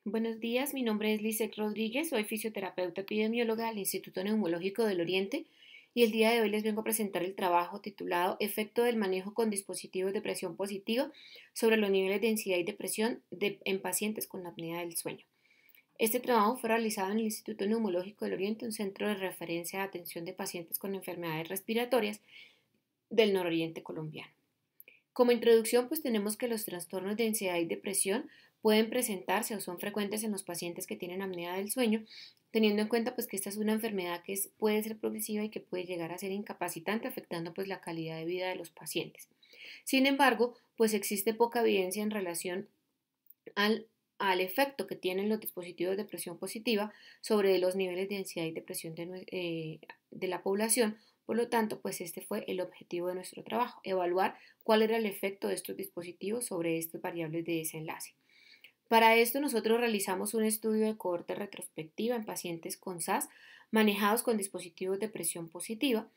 Buenos días, mi nombre es Lisek Rodríguez, soy fisioterapeuta epidemióloga del Instituto Neumológico del Oriente y el día de hoy les vengo a presentar el trabajo titulado Efecto del manejo con dispositivos de presión positiva sobre los niveles de ansiedad y depresión en pacientes con apnea del sueño. Este trabajo fue realizado en el Instituto Neumológico del Oriente, un centro de referencia de atención de pacientes con enfermedades respiratorias del nororiente colombiano. Como introducción, pues tenemos que los trastornos de ansiedad y depresión pueden presentarse o son frecuentes en los pacientes que tienen apnea del sueño, teniendo en cuenta pues que esta es una enfermedad que puede ser progresiva y que puede llegar a ser incapacitante, afectando pues la calidad de vida de los pacientes. Sin embargo, pues existe poca evidencia en relación al, al efecto que tienen los dispositivos de presión positiva sobre los niveles de ansiedad y depresión de la población. Por lo tanto, pues este fue el objetivo de nuestro trabajo, evaluar cuál era el efecto de estos dispositivos sobre estas variables de desenlace. Para esto nosotros realizamos un estudio de cohorte retrospectiva en pacientes con SAS manejados con dispositivos de presión positiva.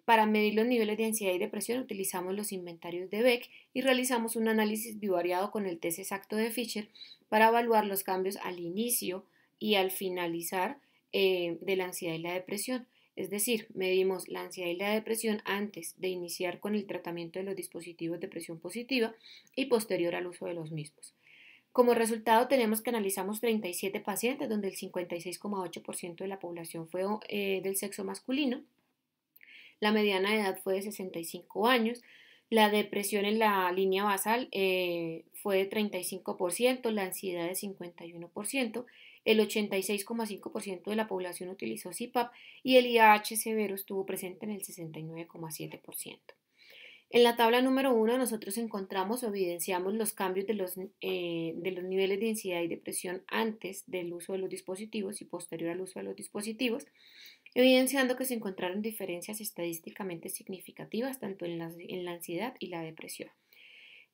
Para medir los niveles de ansiedad y depresión utilizamos los inventarios de Beck y realizamos un análisis bivariado con el test exacto de Fisher para evaluar los cambios al inicio y al finalizar de la ansiedad y la depresión. Es decir, medimos la ansiedad y la depresión antes de iniciar con el tratamiento de los dispositivos de presión positiva y posterior al uso de los mismos. Como resultado tenemos que analizamos 37 pacientes donde el 56,8% de la población fue del sexo masculino. La mediana de edad fue de 65 años. La depresión en la línea basal fue de 35%, la ansiedad de 51%, el 86,5% de la población utilizó CPAP y el IAH severo estuvo presente en el 69,7%. En la tabla número 1 nosotros encontramos o evidenciamos los cambios de los niveles de ansiedad y depresión antes del uso de los dispositivos y posterior al uso de los dispositivos, evidenciando que se encontraron diferencias estadísticamente significativas tanto en la ansiedad y la depresión.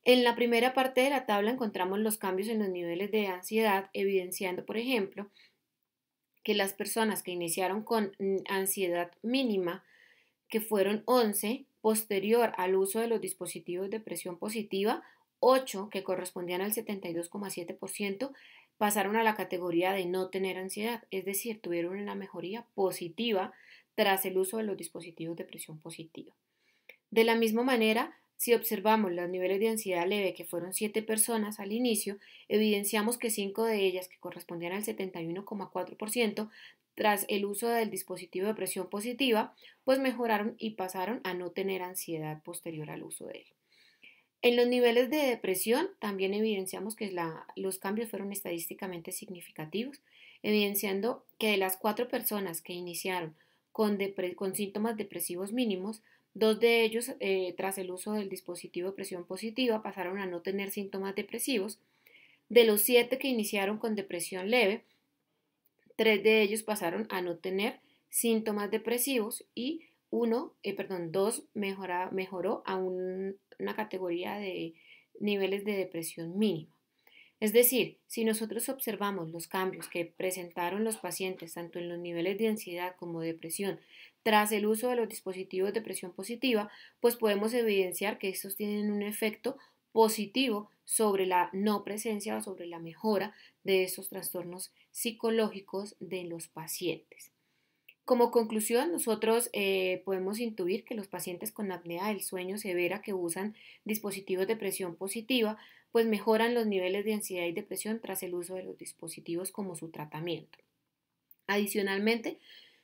En la primera parte de la tabla encontramos los cambios en los niveles de ansiedad, evidenciando, por ejemplo, que las personas que iniciaron con ansiedad mínima, que fueron 11, posterior al uso de los dispositivos de presión positiva, 8, que correspondían al 72,7%, pasaron a la categoría de no tener ansiedad, es decir, tuvieron una mejoría positiva tras el uso de los dispositivos de presión positiva. De la misma manera, si observamos los niveles de ansiedad leve, que fueron 7 personas al inicio, evidenciamos que 5 de ellas, que correspondían al 71,4%, tras el uso del dispositivo de presión positiva, pues mejoraron y pasaron a no tener ansiedad posterior al uso de él. En los niveles de depresión también evidenciamos que los cambios fueron estadísticamente significativos, evidenciando que de las 4 personas que iniciaron con síntomas depresivos mínimos, 2 de ellos tras el uso del dispositivo de presión positiva pasaron a no tener síntomas depresivos. De los 7 que iniciaron con depresión leve, 3 de ellos pasaron a no tener síntomas depresivos y 2 mejoró a una categoría de niveles de depresión mínima. Es decir, si nosotros observamos los cambios que presentaron los pacientes tanto en los niveles de ansiedad como de depresión tras el uso de los dispositivos de presión positiva, pues podemos evidenciar que estos tienen un efecto positivo sobre la no presencia o sobre la mejora de estos trastornos psicológicos de los pacientes. Como conclusión, nosotros podemos intuir que los pacientes con apnea del sueño severa que usan dispositivos de presión positiva, pues mejoran los niveles de ansiedad y depresión tras el uso de los dispositivos como su tratamiento. Adicionalmente,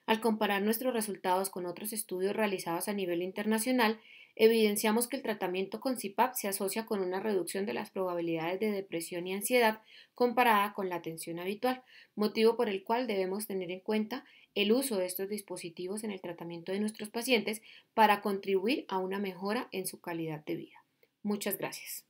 al comparar nuestros resultados con otros estudios realizados a nivel internacional, evidenciamos que el tratamiento con CPAP se asocia con una reducción de las probabilidades de depresión y ansiedad comparada con la atención habitual, motivo por el cual debemos tener en cuenta el uso de estos dispositivos en el tratamiento de nuestros pacientes para contribuir a una mejora en su calidad de vida. Muchas gracias.